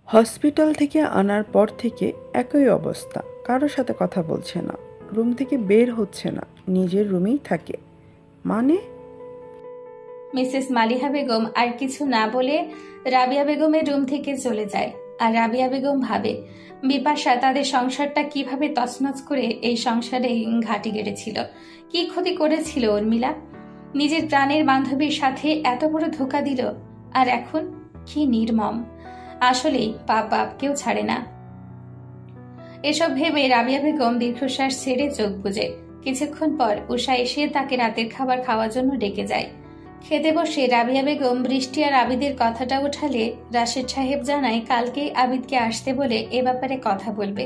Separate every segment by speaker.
Speaker 1: Hospital থেকে আনার পর থেকে একই অবস্থা, কারোর সাথে কথা বলছে না, রুম থেকে বের হচ্ছে না, নিজের রুমেই থাকে। মানে?
Speaker 2: মিসেস মালিহা বেগম আর কিছু না বলে রাবিয়া বেগমের রুম থেকে চলে যায়। আর রাবিয়া বেগম ভাবে বিপাশা তাদের সংসারটা কিভাবে তছনছ করে এই সংসারে ঘাঁটি গেড়েছিল, কি ক্ষতি করেছিল উর্মিলা। নিজের প্রাণের বান্ধবীর সাথে এত বড় ধোঁকা দিল, আর এখন কি নির্মম। আসলেই পাপ বাপকেও ছাড়ে না। এসব ভেবে রাবিয়া বেগম দীর্ঘশ্বাস ছেড়ে চোখ বুজে। কিছুক্ষণ পর উষা এসে তাকে রাতের খাবার খাওয়ার জন্য ডেকে যায়। খেতে বসে রাবিয়া বেগম বৃষ্টি আর আবিদের কথাটা উঠালে রাশেদ সাহেব জানায় কালকেই আবিদকে আসতে বলে এ ব্যাপারে কথা বলবে।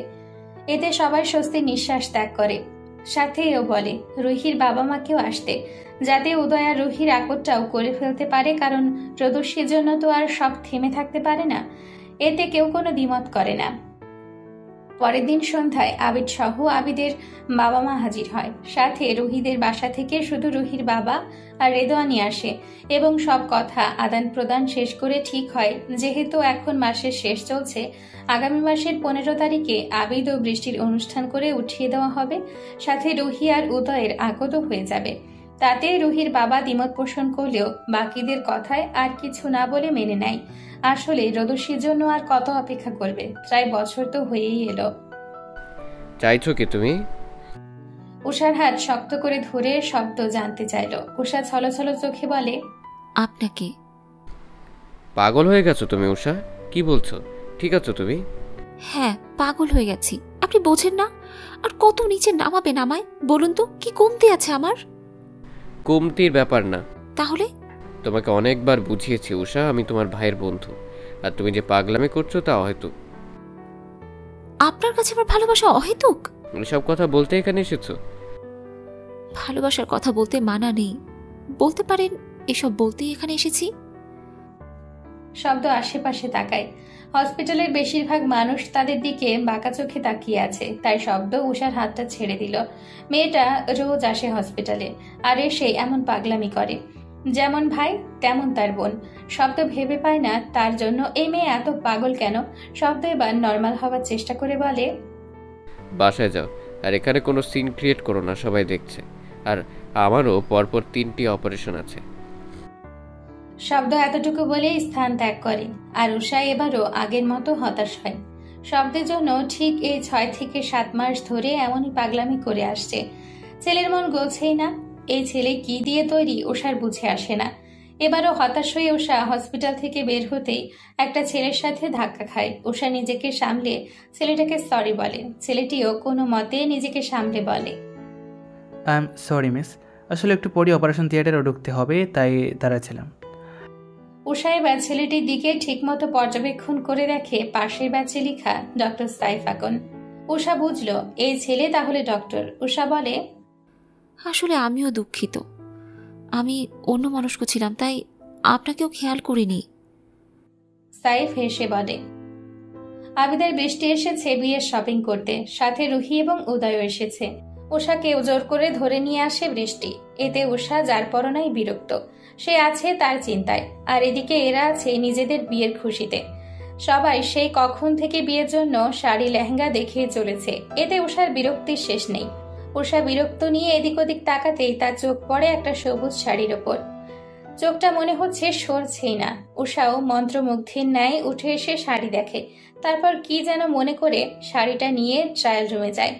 Speaker 2: এতে সবাই স্বস্তির নিঃশ্বাস ত্যাগ করে। সাথে এও বলে রুহির বাবা মাকেও আসতে, যাতে উদয় আর রুহির আকটটাও করে ফেলতে পারে, কারণ প্রদর্শীর জন্য তো আর সব থেমে থাকতে পারে না। এতে কেউ কোনো দ্বিমত করে না। পরের দিন সন্ধ্যায় আবিদ সহ আবিদের বাবা মা হাজির হয়। সাথে রুহিদের বাসা থেকে শুধু রুহির বাবা আর রেদোয়ানি আসে এবং সব কথা আদান প্রদান শেষ করে ঠিক হয় যেহেতু এখন মাসের শেষ চলছে, আগামী মাসের 15 তারিখে আবিদ ও বৃষ্টির অনুষ্ঠান করে উঠিয়ে দেওয়া হবে। সাথে রুহি আর উদয়ের আগত হয়ে যাবে। তাতে রুহির বাবা দ্বিমত পোষণ করলেও বাকিদের কথায় আর কিছু না বলে মেনে নেয়। আসলে রদস্যির জন্য আর কত অপেক্ষা করবে, প্রায় বছর তো হয়েই এলো।
Speaker 3: চাইছো কি তুমি?
Speaker 2: উষার হাত শক্ত করে ধরে শব্দ জানতে চাইল। উষা ছলছল চোখে বলে,
Speaker 4: আপনাকে।
Speaker 3: পাগল হয়ে গেছো তুমি উষা, কি বলছো? ঠিক আছো তুমি?
Speaker 4: হ্যাঁ, পাগল হয়ে গেছি। আপনি বোঝেন না? আর কত নিচে নামাবেন আমায় বলুন তো, কি কমতি আছে আমার?
Speaker 3: কমতির ব্যাপার না।
Speaker 4: তাহলে?
Speaker 3: তোমাকে অনেকবার বুঝিয়েছি উষা, আমি তোমার ভাইয়ের বন্ধু, আর তুমি যে পাগলামি করছো তা অহেতুক।
Speaker 4: আপনার কাছে আমার ভালোবাসা অহেতুক?
Speaker 3: এসব কথা বলতে এখানে এসেছো?
Speaker 4: ভালোবাসার কথা বলতে মানা নেই, বলতে পারেন এসব বলতেই এখানে এসেছি।
Speaker 2: শব্দ আশেপাশে তাকায়। হসপিটালের বেশিরভাগ মানুষ তাদের দিকে বাঁকা চোখে তাকিয়ে আছে, তাই শব্দ উষার হাতটা ছেড়ে দিল। মেয়েটা রোজ আসে হসপিটালে, আর এসে এমন পাগলামি করে, যেমন ভাই তেমন তার বোন। শব্দ ভেবে পায় না তার জন্য এই মেয়ে এত পাগল কেন। শব্দ এবার নর্মাল হওয়ার চেষ্টা করে বলে,
Speaker 3: বাসায় যাও, আর এখানে কোনো সিন ক্রিয়েট করো না, সবাই দেখছে। আর আমারও পরপর 3টি অপারেশন আছে।
Speaker 2: শব্দ এতটুকু বলেই স্থান ত্যাগ করে। আর উষা এবারও আগের মতো হতাশ হয়। শব্দের জন্য ঠিক এই 6 থেকে 7 মাস ধরে এমনই পাগলামি করে আসছে। ছেলের মন গলছেই না। এই ছেলে কি দিয়ে তৈরি উষার বুঝে আসে না। এবারও হতাশ হয়ে উষা হসপিটাল থেকে বের হতেই একটা ছেলের সাথে ধাক্কা খায়। উষা নিজেকে সামলে ছেলেটাকে সরি বলে। ছেলেটিও কোনো মতে নিজেকে সামলে বলে,
Speaker 5: আই এম সরি মিস, আসলে একটু পরে অপারেশন থিয়েটারে ঢুকতে হবে, তাই দাঁড়াচ্ছিলাম।
Speaker 2: উষা এবার ছেলেটির দিকে ঠিকমতো পর্যবেক্ষণ করে দেখে পাশের ব্যাচে লেখা ডক্টর সাইফ আকন। উষা বুঝলো এই ছেলে তাহলে ডক্টর। উষা বলে,
Speaker 4: আসলে আমিও দুঃখিত, আমি অন্য মানুষ ছিলাম, তাই আপনাকেও খেয়াল করিনি।
Speaker 2: সাইফ হেসে বলে, আবিদার বৃষ্টি এসেছে বিয়ের শপিং করতে, সাথে রুহি এবং উদয় এসেছে। উষাকেও জোর করে ধরে নিয়ে আসে বৃষ্টি। এতে উষা যার পরনাই বিরক্ত। সে আছে তার চিন্তায়, আর এদিকে এরা আছে নিজেদের বিয়ের খুশিতে। সবাই সেই কখন থেকে বিয়ের জন্য শাড়ি লেহেঙ্গা দেখিয়ে চলেছে। এতে উষার বিরক্তির শেষ নেই। উষা বিরক্ত নিয়ে এদিক ওদিক তাকাতেই তার চোখ পড়ে একটা সবুজ শাড়ির ওপর। চোখটা মনে হচ্ছে সরছেই না। উষাও মন্ত্রমুগ্ধের ন্যায় উঠে এসে শাড়ি দেখে, তারপর কি যেন মনে করে শাড়িটা নিয়ে ট্রায়াল রুমে যায়।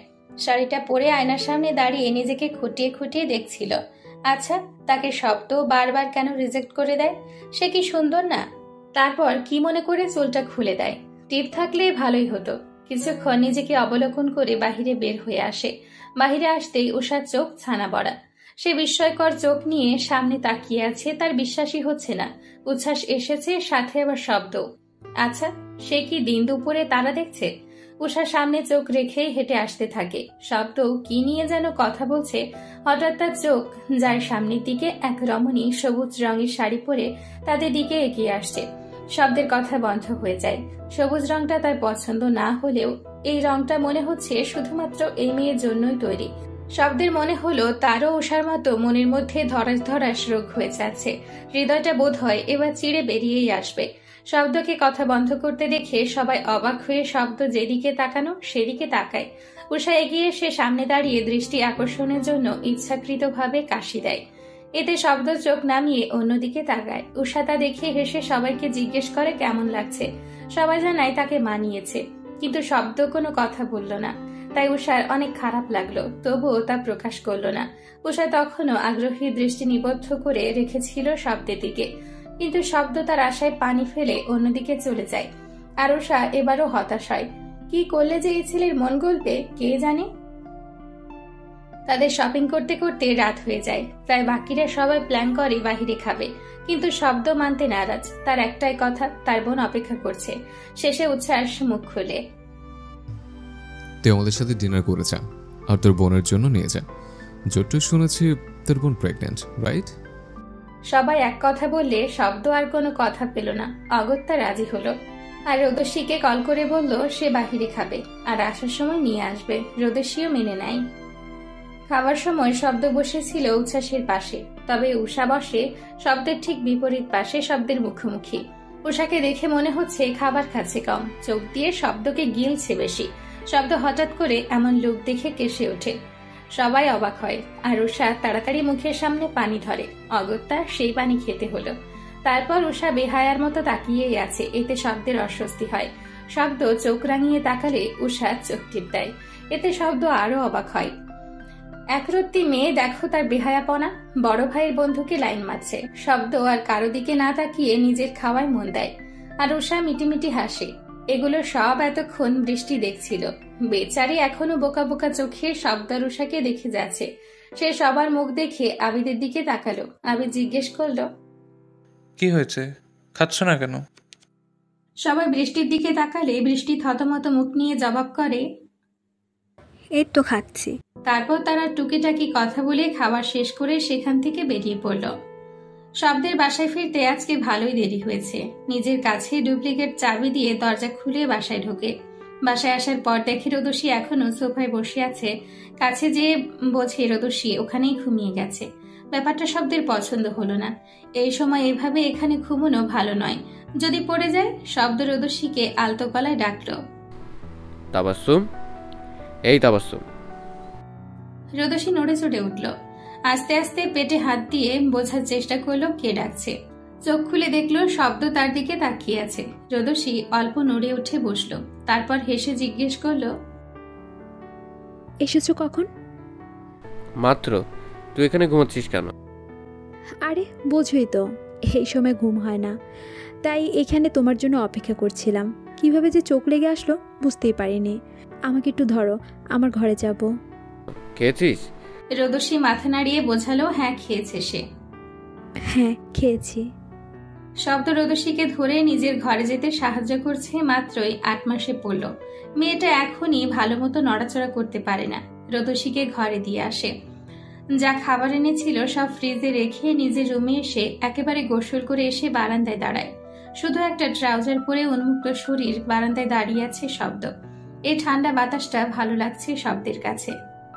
Speaker 2: শাড়িটা পরে আয়নার সামনে দাঁড়িয়ে নিজেকে খুঁটিয়ে খুঁটিয়ে দেখছিল। আচ্ছা, তাকে শব্দ বারবার কেন রিজেক্ট করে দেয়? সে কি সুন্দর না? তারপর কি মনে করে চুলটা খুলে দেয়। টিপ থাকলে ভালোই হতো। কিছুক্ষণ নিজেকে অবলোকন করে বাহিরে বের হয়ে আসে। বাহিরে আসতেই উষার চোখ ছানা বড়া। সে বিস্ময়কর চোখ নিয়ে সামনে তাকিয়ে আছে, তার বিশ্বাসই হচ্ছে না। উচ্ছ্বাস এসেছে, সাথে আবার শব্দ। আচ্ছা, সে কি দিন দুপুরে তারা দেখছে? উষার সামনে চোখ রেখেই হেঁটে আসতে থাকে। শব্দ কি নিয়ে যেন কথা বলছে। হঠাৎ তার চোখ যার সামনের দিকে এক রমণী সবুজ রঙের শাড়ি পরে তাদের দিকে এগিয়ে আসছে। শব্দের কথা বন্ধ হয়ে যায়। সবুজ রংটা তার পছন্দ না হলেও এই রংটা মনে হচ্ছে শুধুমাত্র এই মেয়ের জন্যই তৈরি। শব্দের মনে হলো তারও উষার মতো মনের মধ্যে ধরাস ধরাস রোগ হয়ে যাচ্ছে। হৃদয়টা বোধ হয় এবার চিড়ে বেরিয়েই আসবে। শব্দকে কথা বন্ধ করতে দেখে সবাই অবাক হয়ে শব্দ যেদিকে তাকানো সেদিকে তাকায়। উষা এগিয়ে এসে সামনে দাঁড়িয়ে দৃষ্টি আকর্ষণের জন্য ইচ্ছাকৃতভাবে কাশি দেয়। এতে শব্দ চোখ নামিয়ে অন্যদিকে তাকায়। উষা তা দেখে হেসে সবাইকে জিজ্ঞেস করে কেমন লাগছে। সবাই জানায় তাকে মানিয়েছে, কিন্তু শব্দ কোনো কথা বলল না। তাই উষার অনেক খারাপ লাগলো, তবুও তা প্রকাশ করল না। উষা তখনও আগ্রহী দৃষ্টি নিবদ্ধ করে রেখেছিল শব্দের দিকে, কিন্তু শব্দ তার আশায় পানি ফেলে অন্যদিকে চলে যায়। আর উষা এবারও হতাশ হয়। কি করলে যে এই ছেলের মন গলবে কে জানে। তাদের শপিং করতে করতে রাত হয়ে যায়। প্রায় বাকিরা সবাই প্ল্যান করে বাহিরে খাবে, কিন্তু শব্দ মানতে নারাজ। তার একটাই কথা, তার বোন অপেক্ষা করছে। শেষে উচ্ছ্বাস মুখ খুলে,
Speaker 6: তুই আমাদের সাথে ডিনার করে যা, আর তোর বোনের জন্য নিয়ে যা। যতটুকু শুনেছি তোর বোন প্রেগনেন্ট, রাইট?
Speaker 2: সবাই এক কথা বললে শব্দ আর কোনো কথা পেল না। অগত্যা রাজি হলো। আর রোদস্বীকে কল করে বলল সে বাহিরে খাবে আর আসার সময় নিয়ে আসবে। রোদস্বীও মেনে নেয়। খাবার সময় শব্দ বসেছিল উচ্ছ্বাসের পাশে, তবে উষা বসে শব্দের ঠিক বিপরীত পাশে, শব্দের মুখোমুখি। উষাকে দেখে মনে হচ্ছে খাবার খাচ্ছে কম, চোখ দিয়ে শব্দকে গিলছে বেশি। শব্দ হঠাৎ করে এমন লুক দেখে কেসে ওঠে। সবাই অবাক হয়, আর উষা তাড়াতাড়ি মুখের সামনে পানি ধরে। অগত্যা সেই পানি খেতে হলো। তারপর উষা বেহায়ার মতো তাকিয়েই আছে। এতে শব্দের অস্বস্তি হয়। শব্দ চোখ রাঙিয়ে তাকালে উষা চোখ টিপ দেয়। এতে শব্দ আরো অবাক হয়। একরত্তি মেয়ে, দেখো তার বেহায়াপনা। বড় ভাইয়ের বন্ধুকে লাইন মারছে। শব্দ আর কারো দিকে না তাকিয়ে নিজের খাওয়ায় মন দেয়। আর উষা মিটিমিটি হাসে। এগুলো সব এতক্ষণ বৃষ্টি দেখছিল। বেচারি এখনো বোকা বোকা চোখে শব্দ আর উষাকে দেখে যাচ্ছে। সে সবার মুখ দেখে আবিদের দিকে তাকালো। আবিদ জিজ্ঞেস করলো,
Speaker 7: কি হয়েছে, খাচ্ছ না কেন?
Speaker 2: সবাই বৃষ্টির দিকে তাকালে বৃষ্টি থতমত মুখ নিয়ে জবাব করে,
Speaker 8: এই তো খাচ্ছি।
Speaker 2: তারপর তারা টুকিটাকি কথা বলে খাবার শেষ করে সেখান থেকে বেরিয়ে পড়ল। শব্দের বাসায় ফিরতে আজকে ভালোই দেরি হয়েছে। নিজের কাছে ডুপ্লিকেট চাবি দিয়ে দরজা খুলে বাসায় ঢোকে। বাসায় আসার পর দেখে রোদস্বী এখনো সোফায় বসে আছে। কাছে যে বোঝে রোদস্বী ওখানেই ঘুমিয়ে গেছে। ব্যাপারটা শব্দের পছন্দ হলো না। এই সময় এভাবে এখানে ঘুমানো ভালো নয়। যদি পড়ে যায়। শব্দ রোদস্বীকে আলতো গলায় ডাকলো,
Speaker 3: তাবাসসুম, এই তাবাসসুম।
Speaker 2: রোদস্বী নড়ে চড়ে উঠল। আস্তে আস্তে পেটে হাত দিয়ে বোঝার চেষ্টা করলো কে ডাকছে। চোখ খুলে দেখলো শব্দ তার দিকে তাকিয়ে আছে। রোদস্বী অল্প নড়ে উঠে বসলো। তারপর হেসে জিজ্ঞেস করলো,
Speaker 8: এসেছো কখন?
Speaker 3: মাত্র। তুই এখানে ঘুমাচ্ছিস কেন?
Speaker 8: আরে বোঝোই তো, এই সময় ঘুম হয় না, তাই এখানে তোমার জন্য অপেক্ষা করছিলাম। কিভাবে যে চোখ লেগে আসলো বুঝতেই পারিনি। আমাকে একটু ধরো, আমার ঘরে যাব।
Speaker 3: খেয়েছিস?
Speaker 2: রোদস্বী মাথা নাড়িয়ে বোঝালো হ্যাঁ খেয়েছে সে।
Speaker 8: হ্যাঁ খেয়েছি।
Speaker 2: শব্দ রোদস্বীকে ধরে নিজের ঘরে যেতে সাহায্য করছে। মাত্রই 8 মাসে পড়ল। মেয়েটা এখনই ভালো মতো নড়াচড়া করতে পারে না। রোদস্বীকে ঘরে দিয়ে আসে। যা খাবার এনেছিল সব ফ্রিজে রেখে নিজের রুমে এসে একেবারে গোসল করে এসে বারান্দায় দাঁড়ায়। শুধু একটা ট্রাউজার পরে উন্মুক্ত শরীর বারান্দায় দাঁড়িয়ে আছে শব্দ। এই ঠান্ডা বাতাসটা ভালো লাগছে শব্দের কাছে।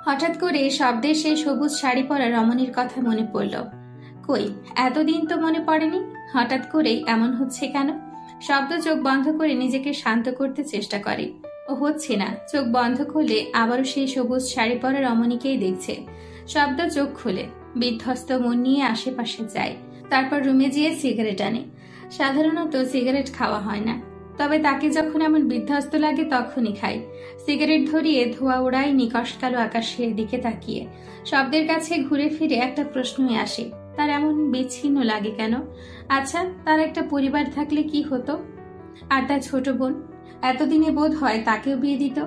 Speaker 2: হঠাৎ করে শব্দের সেই সবুজ শাড়ি পরা রমণীর কথা মনে পড়ল। কই, এতদিন তো মনে পড়েনি। হঠাৎ করেই এমন হচ্ছে কেন? শব্দ চোখ বন্ধ করে নিজেকে শান্ত করতে চেষ্টা করে। ও হচ্ছে না। চোখ বন্ধ করলে আবারও সেই সবুজ শাড়ি পরা রমণীকেই দেখছে। শব্দ চোখ খুলে বিধ্বস্ত মন নিয়ে আশেপাশে যায়। তারপর রুমে গিয়ে সিগারেট আনে। সাধারণত সিগারেট খাওয়া হয় না, তবে তাকে যখন এমন বিধ্বস্ত লাগে তখনই খায়। সিগারেট ধরিয়ে ধোঁয়া ওড়ায় নিকশ কালো আকাশের দিকে তাকিয়ে। শব্দের কাছে ঘুরে ফিরে একটা প্রশ্নই আসে, তার এমন বিচ্ছিন্ন লাগে কেন? আচ্ছা, তার একটা পরিবার থাকলে কি হতো? আর তার ছোট বোন, এতদিনে বোধ হয় তাকেও বিয়ে দিত।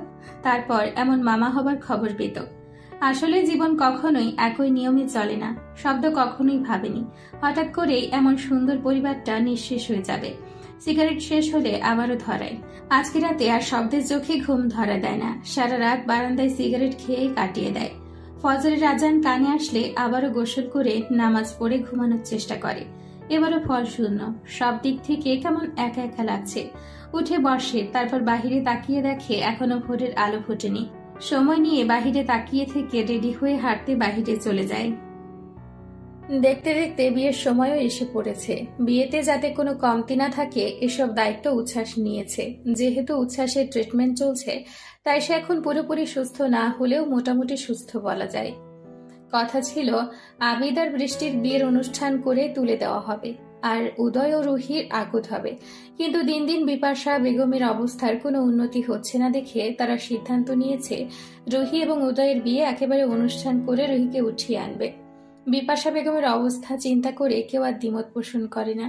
Speaker 2: তারপর এমন মামা হবার খবর পেত। আসলে জীবন কখনোই একই নিয়মে চলে না। শব্দ কখনোই ভাবেনি হঠাৎ করেই এমন সুন্দর পরিবারটা নিঃশেষ হয়ে যাবে। সিগারেট শেষ হলে আবারও ধরায়। আজকে রাতে আর শব্দের চোখে ঘুম ধরা দেয় না। সারা রাত বারান্দায় সিগারেট খেয়ে কাটিয়ে দেয়। ফজরের আজান কানে আসলে আবারও গোসল করে নামাজ পড়ে ঘুমানোর চেষ্টা করে। এবারও ফল শূন্য। সব দিক থেকে কেমন একা একা লাগছে। উঠে বসে, তারপর বাহিরে তাকিয়ে দেখে এখনো ভোরের আলো ফোটেনি। সময় নিয়ে বাহিরে তাকিয়ে থেকে রেডি হয়ে হাঁটতে বাহিরে চলে যায়। দেখতে দেখতে বিয়ের সময়ও এসে পড়েছে। বিয়েতে যাতে কোনো কমতি না থাকে এসব দায়িত্ব উচ্ছ্বাস নিয়েছে। যেহেতু উচ্ছ্বাসের ট্রিটমেন্ট চলছে, তাই সে এখন পুরোপুরি সুস্থ না হলেও মোটামুটি সুস্থ বলা যায়। কথা ছিল আবিদ আর বৃষ্টির বিয়ের অনুষ্ঠান করে তুলে দেওয়া হবে, আর উদয় ও রুহির আগত হবে। কিন্তু দিন দিন বিপাশা বেগমের অবস্থার কোনো উন্নতি হচ্ছে না দেখে তারা সিদ্ধান্ত নিয়েছে রুহি এবং উদয়ের বিয়ে একেবারে অনুষ্ঠান করে রুহিকে উঠিয়ে আনবে। বিপাশা বেগমের অবস্থা চিন্তা করে কেউ আর দ্বিমত পোষণ করে না।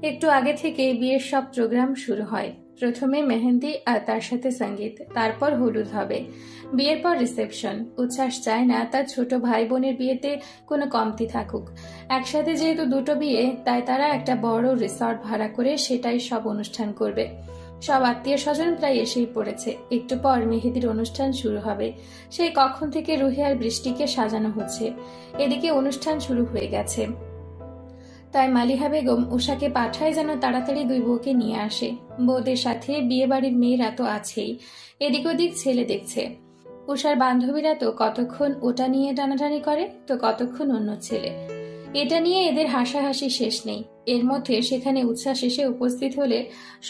Speaker 2: একটু আগে থেকে বিয়ের সব প্রোগ্রাম শুরু হয়। প্রথমে মেহেন্দি আর তার সাথে সঙ্গীত, তারপর হলুদ হবে, বিয়ের পর রিসেপশন। উচ্ছ্বাস চায় না তার ছোট ভাই বোনের বিয়েতে কোনো কমতি থাকুক। একসাথে যেহেতু দুটো বিয়ে, তাই তারা একটা বড় রিসর্ট ভাড়া করে সেটাই সব অনুষ্ঠান করবে। সব আত্মীয় স্বজন প্রায় এসেই পড়েছে। একটু পর মেহেদির অনুষ্ঠান শুরু হবে। সেই কখন থেকে রুহি আর বৃষ্টিকে সাজানো হচ্ছে। এদিকে অনুষ্ঠান শুরু হয়ে গেছে, তাই মালিহা বেগম উষাকে পাঠায় যেন তাড়াতাড়ি দুই বউকে নিয়ে আসে। বউদের সাথে বিয়ে বাড়ির মেয়েরা তো আছেই, এদিক ওদিক ছেলে দেখছে। উষার বান্ধবীরা তো কতক্ষণ ওটা নিয়ে টানাটানি করে, তো কতক্ষণ অন্য ছেলে। এটা নিয়ে এদের হাসাহাসি শেষ নেই। এর মধ্যে সেখানে উচ্ছ্বাস এসে উপস্থিত হলে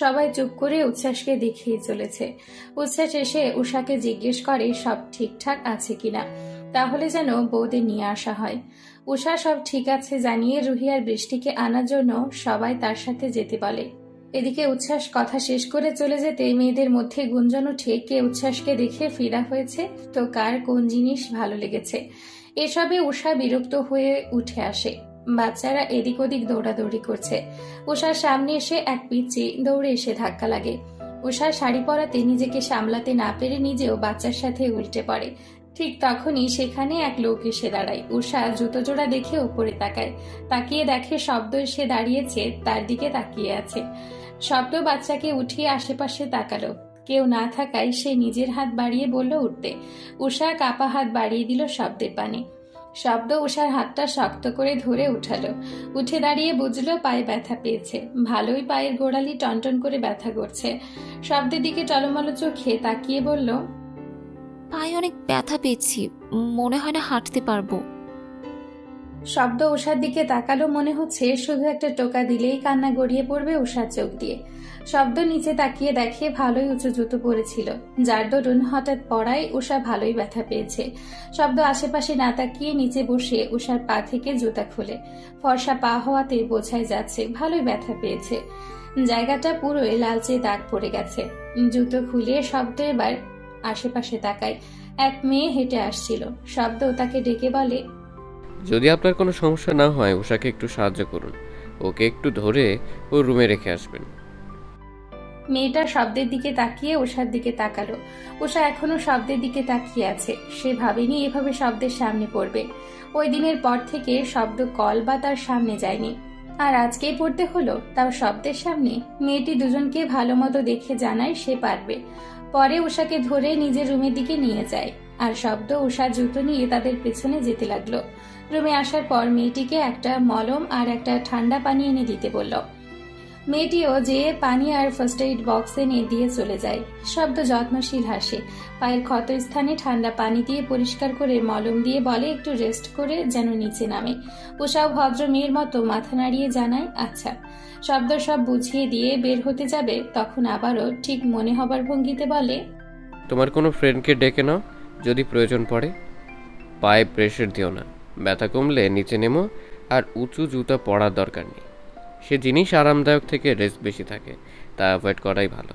Speaker 2: সবাই চুপ করে উচ্ছ্বাসকে দেখেই চলেছে। উচ্ছ্বাস এসে উষাকে জিজ্ঞেস করে সব ঠিকঠাক আছে কিনা, তাহলে যেন বউদের নিয়ে আসা হয়। উষা সব ঠিক আছে জানিয়ে রুহি আর বৃষ্টিকে আনার জন্য সবাই তার সাথে যেতে বলে। এদিকে উচ্ছ্বাস কথা শেষ করে চলে যেতে মেয়েদের মধ্যে গুঞ্জন উঠে কে উচ্ছ্বাসকে দেখে ফিদা হয়েছে, তো কার কোন জিনিস ভালো লেগেছে। এসবে উষা বিরক্ত হয়ে উঠে আসে। বাচ্চারা এদিক ওদিক দৌড়াদৌড়ি করছে। উষার সামনে এসে এক পিচ্চি দৌড়ে এসে ধাক্কা লাগে। উষার শাড়ি পরাতে নিজেকে সামলাতে না পেরে নিজেও বাচ্চার সাথে উল্টে পড়ে। ঠিক তখনই সেখানে এক লোক এসে দাঁড়ায়। উষা জুতো জোড়া দেখে উপরে তাকায়। তাকিয়ে দেখে শব্দ এসে দাঁড়িয়েছে, তার দিকে তাকিয়ে আছে। শব্দ বাচ্চাকে উঠিয়ে আশেপাশে তাকালো। কেউ না থাকায় সে নিজের হাত বাড়িয়ে বলল উঠতে। উষা কাপা হাত বাড়িয়ে দিল শব্দের পানে। শব্দ উষার হাতটা শক্ত করে ধরে উঠালো। উঠে দাঁড়িয়ে বুঝলো পায়ে ব্যথা পেয়েছে। ভালোই পায়ের গোড়ালি টনটন করে ব্যথা করছে। শব্দের দিকে টলমল চোখে তাকিয়ে বলল,
Speaker 4: পায়ে অনেক ব্যথা পেয়েছি, মনে হয় না হাঁটতে পারবো।
Speaker 2: শব্দ উষার দিকে তাকালো। মনে হচ্ছে শুধু একটা টোকা দিলেই কান্না গড়িয়ে পড়বে উষার চোখ দিয়ে। শব্দ নিচে তাকিয়ে দেখে ভালোই উঁচু জুতো পরেছিল, যার দরুন হঠাৎ পড়ায় উষা ভালোই ব্যথা পেয়েছে। শব্দ আশেপাশে না তাকিয়ে নিচে বসে উষার পা থেকে জুতা খুলে। ফর্সা পা হওয়াতে বোঝাই যাচ্ছে ভালোই ব্যথা পেয়েছে। জায়গাটা পুরোই লালচে দাগ পড়ে গেছে। জুতো খুলে শব্দ এবার আশেপাশে তাকায়। এক মেয়ে হেঁটে আসছিল। শব্দ তাকে ডেকে বলে,
Speaker 3: যদি আপনার কোনো সমস্যা না হয় উষাকে একটু সাহায্য করুন, ওকে একটু ধরে ওর রুমে রেখে আসবেন।
Speaker 2: মেয়েটা শব্দের দিকে তাকিয়ে উষার দিকে তাকালো। উষা এখনো শব্দের দিকে তাকিয়ে আছে। সে ভাবেনি এভাবে শব্দের সামনে পড়বে। ওই দিনের পর থেকে শব্দ কল বা তার সামনে যায়নি, আর আজকেই পড়তে হলো, তাও শব্দের সামনে। মেয়েটি দুজনকে ভালো মতো দেখে জানায় সে পারবে। পরে উষাকে ধরে নিজের রুমের দিকে নিয়ে যায়, আর শব্দ উষার জুতো নিয়ে তাদের পেছনে যেতে লাগলো। রুমে আসার পর মেয়েটিকে একটা মলম আর একটা ঠান্ডা পানি এনে দিতে বলল। মেয়েটিও যে পানি আর ফার্স্ট এইড বক্স এনে দিয়ে চলে যায়। শব্দ যত্নশীল হাসে। পায়ের ক্ষত স্থানে ঠান্ডা পানি দিয়ে পরিষ্কার করে মলম দিয়ে বলে একটু রেস্ট করে যেন নিচে নামে। উষাও ভদ্র মেয়ের মতো মাথা নাড়িয়ে জানায় আচ্ছা। শব্দ সব বুঝিয়ে দিয়ে বের হতে যাবে, তখন আবারও ঠিক মনে হবার ভঙ্গিতে বলে,
Speaker 3: তোমার কোনো ফ্রেন্ডকে ডেকে নাও, যদি প্রয়োজন পড়ে। পায়ে প্রেশার দিও না, ব্যথা কমলে নিচে নেমো, আর উঁচু জুতা পরার দরকার নেই। সে জিনিস আরামদায়ক থেকে রেস্ট বেশি থাকে, তা অ্যাভয়েড করাই ভালো।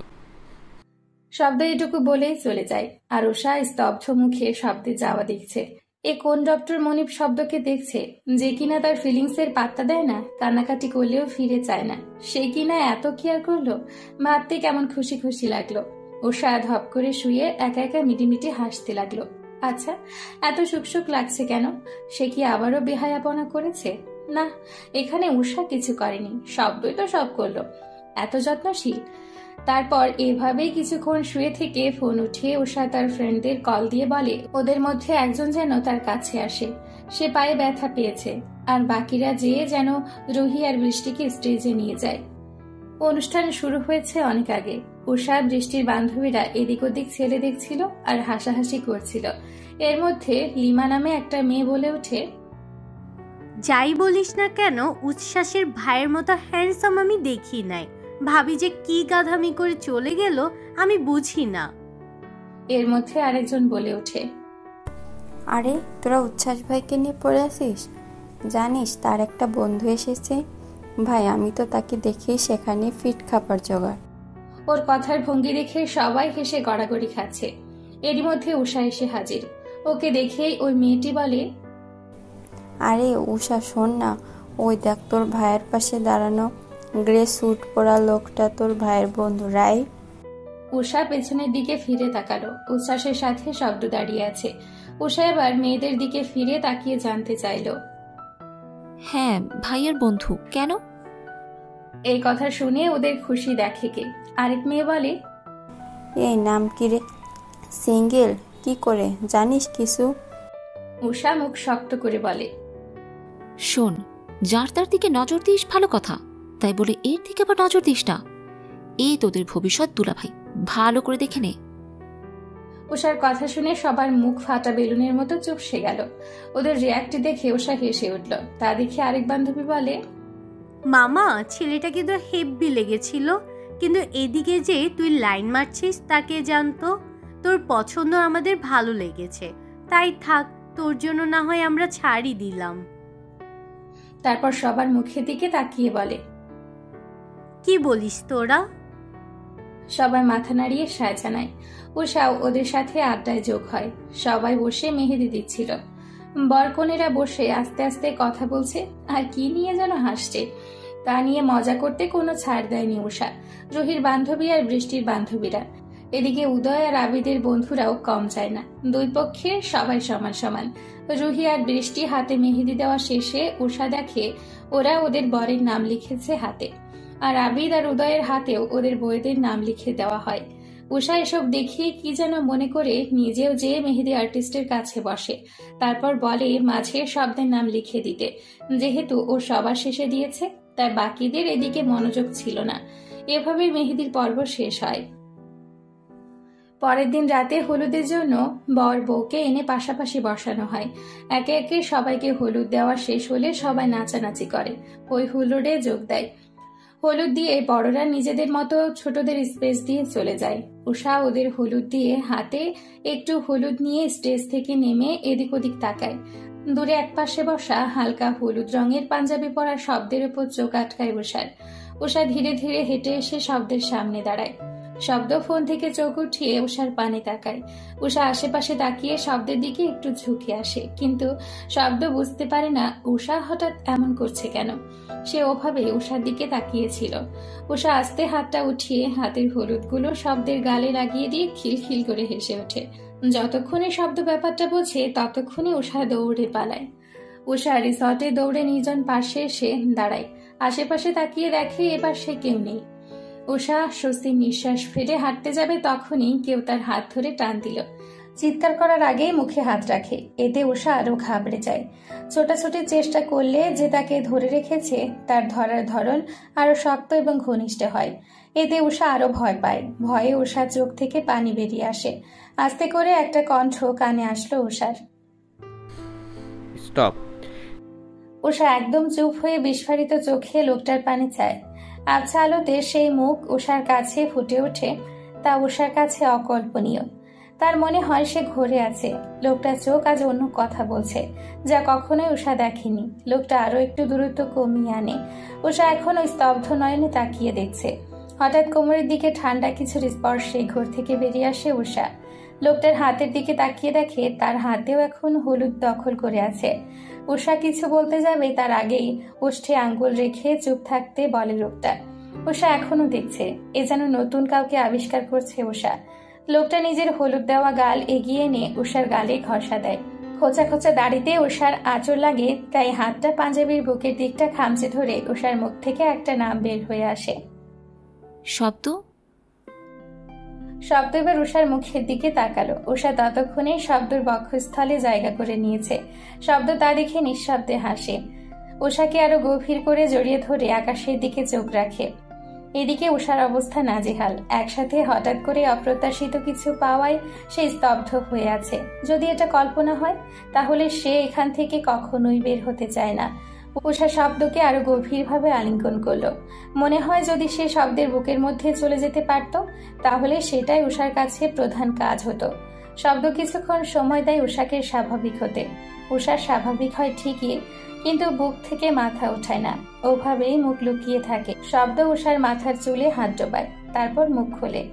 Speaker 2: শব্দ এটুকু বলেই চলে যায়, আর উষা স্তব্ধ মুখে শব্দে যাওয়া দেখছে। এ কোন ডক্টর মনিব শব্দকে দেখছে, যে কিনা তার ফিলিংসের পাত্তা দেয় না, কান্নাকাটি করলেও ফিরে চায় না, সে কিনা এত কেয়ার করলো। ভাবতে কেমন খুশি খুশি লাগলো। উষা ধপ করে শুয়ে একা একা মিটিমিটি হাসতে লাগলো। আচ্ছা, এত সুখ লাগছে কেন? সে কি আবারও বেহায়াপনা করেছে? না, এখানে উষা কিছু করেনি, শব্দই তো সব করলো। এত যত্নশীল। তারপর এভাবেই কিছুক্ষণ শুয়ে থেকে ফোন উঠিয়ে উষা তার ফ্রেন্ডদের কল দিয়ে বলে ওদের মধ্যে একজন যেন তার কাছে আসে। সে পায়ে ব্যথা পেয়েছে, আর বাকিরা যেয়ে যেন রুহি আর বৃষ্টিকে স্টেজে নিয়ে যায়। অনুষ্ঠান শুরু হয়েছে অনেক আগে। উষা বৃষ্টির বান্ধবীরা এদিক ওদিক ছেলে দেখছিল আর হাসাহাসি করছিল। এর মধ্যে লিমা নামে একটা মেয়ে বলে ওঠে,
Speaker 9: যাই বলিস না কেন, উচ্ছ্বাসের ভাইয়ের মতো হ্যান্ডসাম আমি দেখি নাই। ভাবি যে কি গাধামি করে চলে গেল আমি বুঝি না।
Speaker 2: এর মধ্যে আরেকজন বলে ওঠে,
Speaker 10: আরে তোরা উচ্ছ্বাস ভাইকে নিয়ে পড়ে আসিস? জানিস তার একটা বন্ধু এসেছে? ভাই আমি তো তাকে দেখেই সেখানে ফিট খাবার জোগাড়।
Speaker 2: ওর কথার ভঙ্গি দেখে সবাই হেসে গড়াগড়ি খাচ্ছে। এরই মধ্যে উষা এসে হাজির। ওকে দেখেই ওই মেয়েটি বলে,
Speaker 10: আরে উষা শোন না, ওই দেখ তোর ভাইয়ের পাশে দাঁড়ানো গ্রে স্যুট পরা লোকটা তোর ভাইয়ের বন্ধু রাই।
Speaker 2: উষা পেছনের দিকে ফিরে তাকালো। উচ্ছ্বাসের সাথে শব্দ দাঁড়িয়ে আছে। উষা এবার মেয়েদের দিকে ফিরে তাকিয়ে জানতে চাইল,
Speaker 4: হ্যাঁ ভাইয়ের বন্ধু, কেন?
Speaker 2: এই কথা শুনে ওদের খুশি দেখে কে? আরেক মেয়ে বলে,
Speaker 10: এই নাম কি রে? সিঙ্গেল? কি করে জানিস কিছু?
Speaker 2: উষা মুখ শক্ত করে বলে,
Speaker 4: শোন, যার তার দিকে নজর দিস ভালো কথা, তাই বলে এর দিকে আবার নজর দিস না। এই তোদের ভবিষ্যৎ দুলাভাই, ভালো করে দেখে নে।
Speaker 2: উষার কথা শুনে সবার মুখ ফাটা বেলুনের মতো চুপসে গেল। ওদের রিয়াক্ট দেখে উষা হেসে উঠল। তা দেখে আরেক বান্ধবী বলে,
Speaker 9: মামা ছেলেটাকে তো হেব্বি লেগেছিল, কিন্তু এদিকে যে তুই লাইন মারছিস তাকে জানতো। তোর পছন্দ আমাদের ভালো লেগেছে, তাই থাক, তোর জন্য না হয় আমরা ছাড়ই দিলাম।
Speaker 2: তারপর সবার মুখের দিকে তাকিয়ে বলে,
Speaker 9: কি বলিস তোরা?
Speaker 2: সবাই মাথা নাড়িয়ে সায় জানায়। উষাও ওদের সাথে আড্ডায় যোগ হয়। সবাই বসে মেহেদি দিচ্ছিল। বরকনেরা বসে আস্তে আস্তে কথা বলছে আর কি নিয়ে যেন হাসছে। তা নিয়ে মজা করতে কোনো ছাড় দেয়নি উষা, রুহির বান্ধবী আর বৃষ্টির বান্ধবীরা। এদিকে উদয় আর আবিদের বন্ধুরাও কম চায় না। দুই পক্ষের সবাই সমান সমান। রুহি আর বৃষ্টি হাতে মেহেদি দেওয়া শেষে উষা দেখে ওরা ওদের বরের নাম লিখেছে হাতে, আর আবিদ আর উদয়ের হাতেও ওদের বউদের নাম লিখে দেওয়া হয়। উষা এসব দেখিয়ে কি যেন মনে করে নিজেও যেয়ে মেহেদি আর্টিস্টের কাছে বসে। তারপর বলে মাঝে শব্দের নাম লিখে দিতে। যেহেতু ও সবার শেষে দিয়েছে তাই বাকিদের এদিকে মনোযোগ ছিল না। এভাবে মেহেদির পর্ব শেষ হয়। পরের দিন রাতে হলুদের জন্য বর বউকে এনে পাশাপাশি বসানো হয়। একে একে সবাইকে হলুদ দেওয়া শেষ হলে সবাই নাচানাচি করে, ওই হুল্লোড়ে যোগ দেয়। হলুদ দিয়ে বড়রা নিজেদের মতো ছোটদের স্পেস দিয়ে চলে যায়। উষা ওদের হলুদ দিয়ে হাতে একটু হলুদ নিয়ে স্টেজ থেকে নেমে এদিক ওদিক তাকায়। দূরে একপাশে বসা হালকা হলুদ রঙের পাঞ্জাবি পরা শব্দের উপর চোখ আটকায় উষার। উষা ধীরে ধীরে হেঁটে এসে শব্দের সামনে দাঁড়ায়। শব্দ ফোন থেকে চোখ উঠিয়ে উষার পানে তাকায়। উষা আশেপাশে তাকিয়ে শব্দের দিকে একটু ঝুঁকে আসে, কিন্তু শব্দ বুঝতে পারে না উষা হঠাৎ এমন করছে কেন। সে ওভাবে উষার দিকে তাকিয়েছিল। উষা আস্তে হাতটা উঠিয়ে হাতের হলুদগুলো শব্দের গালে লাগিয়ে দিয়ে খিলখিল করে হেসে ওঠে। যতক্ষণে শব্দ ব্যাপারটা বোঝে ততক্ষণে উষা দৌড়ে পালায়। উষা রিসর্টে দৌড়ে নির্জন পাশে এসে দাঁড়ায়। আশেপাশে তাকিয়ে দেখে এবার সে কেউ নেই। উষা স্বস্তির নিঃশ্বাস ফেলে হাঁটতে যাবে, তখনই কেউ তার হাত ধরে টান দিল। চিৎকার করার আগেই মুখে হাত রাখে। এতে উষা আরো ঘাবড়ে যায়। ছোটাছুটির চেষ্টা করলে যে তাকে ধরে রেখেছে তার ধরার ধরন আরো শক্ত এবং ঘনিষ্ঠ হয়। এতে উষা আরো ভয় পায়। ভয়ে উষার চোখ থেকে পানি বেরিয়ে আসে। আস্তে করে একটা কণ্ঠ কানে আসলো উষার,
Speaker 3: স্টপ।
Speaker 2: উষা একদম চুপ হয়ে বিস্ফারিত চোখে লোকটার পানে চায়। আবছা আলোতে সেই মুখ উষার কাছে ফুটে ওঠে। তা উষার কাছে অকল্পনীয়। তার মনে হয় সে ঘরে আছে। লোকটার চোখ আজ অন্য কথা বলছে, যা কখনোই উষা দেখেনি। লোকটা আরো একটু দূরত্ব কমিয়ে আনে। উষা এখন ওই স্তব্ধ নয়নে তাকিয়ে দেখছে। হঠাৎ কোমরের দিকে ঠান্ডা কিছুর স্পর্শে ঘর থেকে বেরিয়ে আসে উষা। লোকটার হাতের দিকে তাকিয়ে দেখে তার হাতেও এখন হলুদ দখল করে আছে। উষা কিছু বলতে যাবে তার আগেই ওষ্ঠে আঙ্গুল রেখে চুপ থাকতে বলে লোকটা। উষা এখনো দেখছে। এ যেন নতুন কাউকে আবিষ্কার করছে উষা। লোকটা নিজের হলুদ দেওয়া গাল এগিয়ে এনে উষার গালে ঘষা দেয়। খোঁচা খোঁচা দাড়িতে উষার আঁচড় লাগে, তাই হাতটা পাঞ্জাবির বুকের দিকটা খামচে ধরে উষার মুখ থেকে একটা নাম বের হয়ে আসে।
Speaker 4: শব্দ।
Speaker 2: শব্দ এবার উষার মুখের দিকে তাকালো। উষা ততক্ষণে শব্দর বক্ষস্থলে জায়গা করে নিয়েছে। শব্দ তা দেখে নিঃশব্দে হাসে। উষাকে আরো গভীর করে জড়িয়ে ধরে আকাশের দিকে চোখ রাখে। এদিকে উষার অবস্থা নাজেহাল। একসাথে হঠাৎ করে অপ্রত্যাশিত কিছু পাওয়ায় সে স্তব্ধ হয়ে আছে। যদি এটা কল্পনা হয় তাহলে সে এখান থেকে কখনোই বের হতে চায় না। উষা শব্দকে আরো গভীরভাবে আলিঙ্গন করলো। মনে হয় যদি সে শব্দের বুকের মধ্যে চলে যেতে পারত তাহলে সেটাই উষার কাছে প্রধান কাজ হতো। শব্দ কিছুক্ষণ সময় দেয় উষাকে স্বাভাবিক হতে। উষার স্বাভাবিক হয় ঠিকই, কিন্তু বুক থেকে মাথা ওঠায় না, ওভাবেই মুখ লুকিয়ে থাকে। শব্দ উষার মাথার চুলে হাত ডোবায়, তারপর মুখ খোলে।